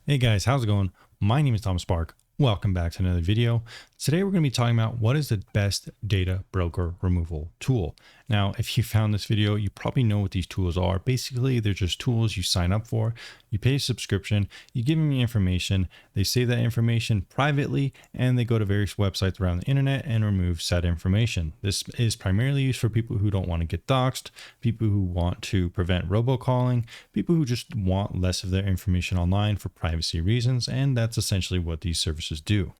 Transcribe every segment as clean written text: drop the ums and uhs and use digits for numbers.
Hey guys, how's it going? My name is Thomas Spark. Welcome back to another video. Today we're going to be talking about what is the best data broker removal tool. Now, if you found this video, you probably know what these tools are. Basically, they're just tools you sign up for, you pay a subscription, you give them the information, they save that information privately, and they go to various websites around the internet and remove said information. This is primarily used for people who don't want to get doxxed, people who want to prevent robocalling, people who just want less of their information online for privacy reasons, and that's essentially what these services do.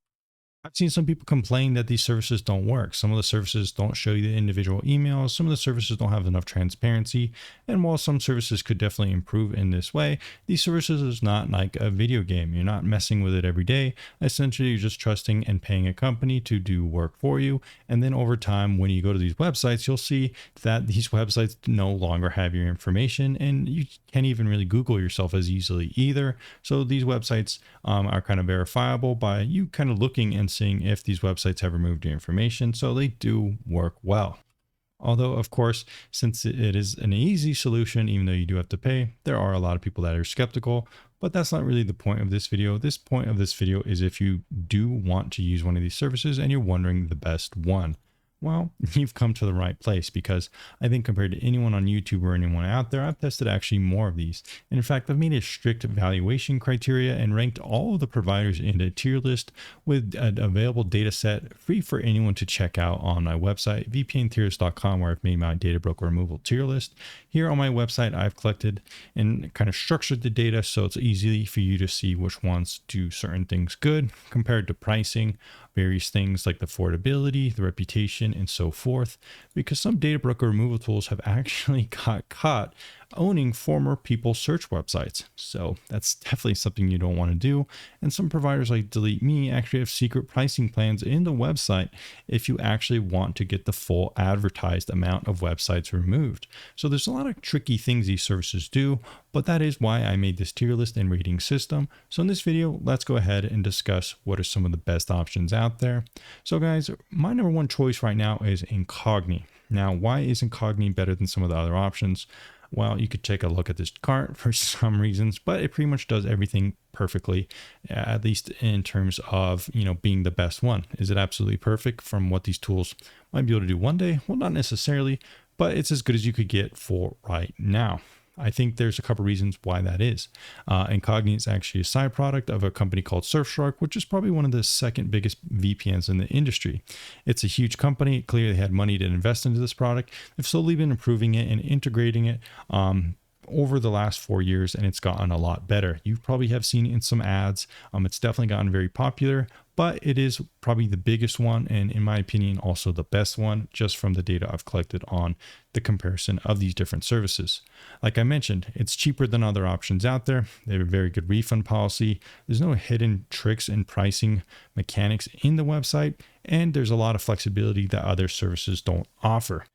I've seen some people complain that these services don't work. Some of the services don't show you the individual emails. Some of the services don't have enough transparency. And while some services could definitely improve in this way, these services is not like a video game. You're not messing with it every day. Essentially, you're just trusting and paying a company to do work for you. And then over time, when you go to these websites, you'll see that these websites no longer have your information and you can't even really Google yourself as easily either. So these websites are kind of verifiable by you kind of looking and seeing if these websites have removed your information. So they do work well. Although, of course, since it is an easy solution, even though you do have to pay, there are a lot of people that are skeptical, but that's not really the point of this video. This point of this video is if you do want to use one of these services and you're wondering the best one. Well, you've come to the right place because I think compared to anyone on YouTube or anyone out there, I've tested actually more of these. And in fact, I've made a strict evaluation criteria and ranked all of the providers in a tier list with an available data set free for anyone to check out on my website, vpntheorist.com, where I've made my data broker removal tier list. Here on my website, I've collected and kind of structured the data so it's easy for you to see which ones do certain things good compared to pricing, various things like the affordability, the reputation, and so forth, because some data broker removal tools have actually got caught owning former people's search websites. So that's definitely something you don't want to do. And some providers like Delete Me actually have secret pricing plans in the website if you actually want to get the full advertised amount of websites removed. So there's a lot of tricky things these services do, but that is why I made this tier list and rating system. So in this video, let's go ahead and discuss what are some of the best options out there. So guys, my number one choice right now is Incogni. Now, why is Incogni better than some of the other options? Well, you could take a look at this cart for some reasons, but it pretty much does everything perfectly, at least in terms of, being the best one. Is it absolutely perfect from what these tools might be able to do one day? Well, not necessarily, but it's as good as you could get for right now. I think there's a couple reasons why that is. Incogni is actually a side product of a company called Surfshark, which is probably one of the second biggest VPNs in the industry. It's a huge company. Clearly, they had money to invest into this product. They've slowly been improving it and integrating it over the last 4 years, and it's gotten a lot better. You probably have seen it in some ads. It's definitely gotten very popular, but it is probably the biggest one, and in my opinion, also the best one, just from the data I've collected on the comparison of these different services. Like I mentioned, it's cheaper than other options out there. They have a very good refund policy. There's no hidden tricks and pricing mechanics in the website, and there's a lot of flexibility that other services don't offer.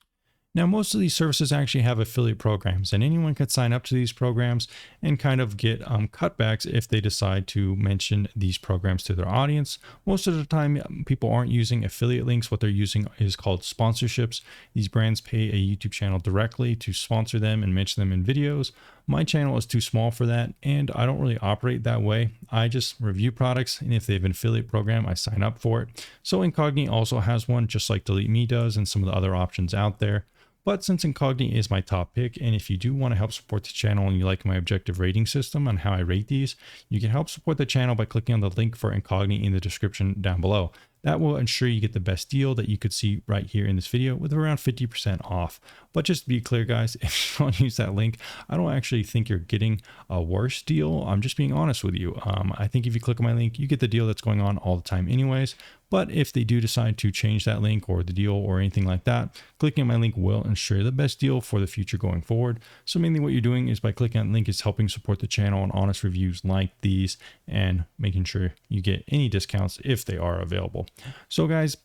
Now, most of these services actually have affiliate programs, and anyone could sign up to these programs and kind of get cutbacks if they decide to mention these programs to their audience. Most of the time, people aren't using affiliate links. What they're using is called sponsorships. These brands pay a YouTube channel directly to sponsor them and mention them in videos. My channel is too small for that, and I don't really operate that way. I just review products, and if they have an affiliate program, I sign up for it. So Incogni also has one, just like Delete Me does and some of the other options out there. But since Incogni is my top pick, and if you do want to help support the channel and you like my objective rating system on how I rate these, you can help support the channel by clicking on the link for Incogni in the description down below. That will ensure you get the best deal that you could see right here in this video with around 50% off. But just to be clear, guys, if you don't use that link, I don't actually think you're getting a worse deal. I'm just being honest with you. I think if you click on my link, you get the deal that's going on all the time anyways. But if they do decide to change that link or the deal or anything like that, clicking on my link will ensure the best deal for the future going forward. So mainly what you're doing is by clicking on the link is helping support the channel on honest reviews like these and making sure you get any discounts if they are available. So guys,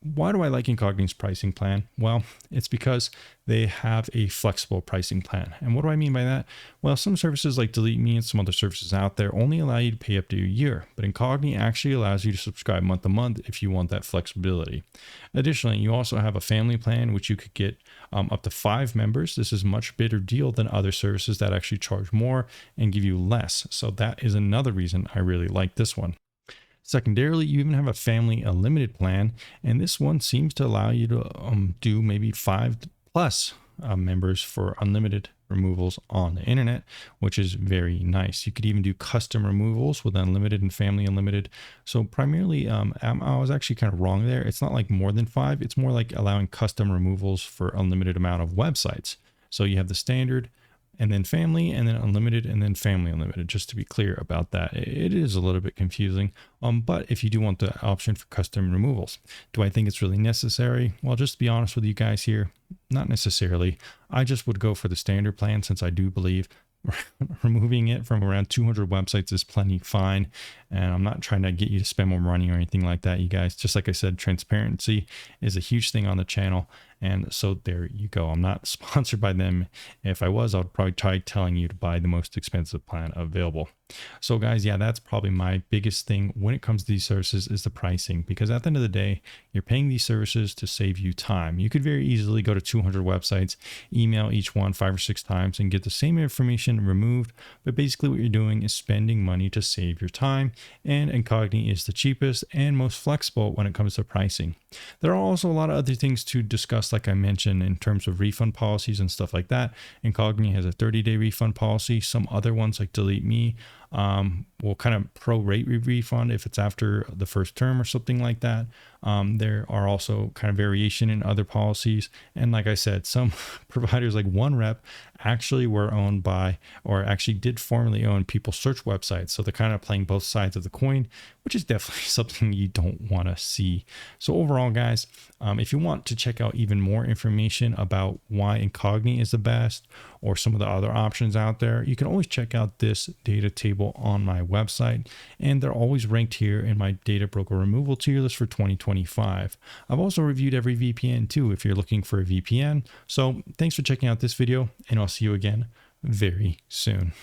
Why do I like Incogni's pricing plan? Well, it's because they have a flexible pricing plan. And what do I mean by that? Well, some services like Delete Me and some other services out there only allow you to pay up to a year, but Incogni actually allows you to subscribe month to month if you want that flexibility. Additionally, you also have a family plan, which you could get up to 5 members. This is a much better deal than other services that actually charge more and give you less. So that is another reason I really like this one. Secondarily, you even have a family unlimited plan, and this one seems to allow you to do maybe 5 plus members for unlimited removals on the internet, which is very nice. You could even do custom removals with unlimited and family unlimited. So primarily, I was actually kind of wrong there. It's not like more than 5. It's more like allowing custom removals for unlimited amount of websites. So you have the standard, and then family, and then unlimited, and then family unlimited, just to be clear about that. It is a little bit confusing, but if you do want the option for custom removals, do I think it's really necessary? Well, just to be honest with you guys here, not necessarily. I just would go for the standard plan, since I do believe removing it from around 200 websites is plenty fine. And I'm not trying to get you to spend more money or anything like that, you guys. Just like I said, transparency is a huge thing on the channel. And so there you go. I'm not sponsored by them. If I was, I would probably try telling you to buy the most expensive plan available. So guys, yeah, that's probably my biggest thing when it comes to these services is the pricing, because at the end of the day, you're paying these services to save you time. You could very easily go to 200 websites, email each one 5 or 6 times and get the same information removed. But basically what you're doing is spending money to save your time, and Incogni is the cheapest and most flexible when it comes to pricing. There are also a lot of other things to discuss, like I mentioned, in terms of refund policies and stuff like that. Incogni has a 30-day refund policy. Some other ones like Delete Me will kind of prorate refund if it's after the first term or something like that. There are also kind of variation in other policies. And like I said, some providers like OneRep actually were owned by, or actually did formerly own, people search websites. So they're kind of playing both sides of the coin, which is definitely something you don't want to see. So overall, guys, if you want to check out even more information about why Incogni is the best or some of the other options out there, you can always check out this data table on my website. And they're always ranked here in my data broker removal tier list for 2025. I've also reviewed every VPN too, if you're looking for a VPN. So thanks for checking out this video, and I'll see you again very soon.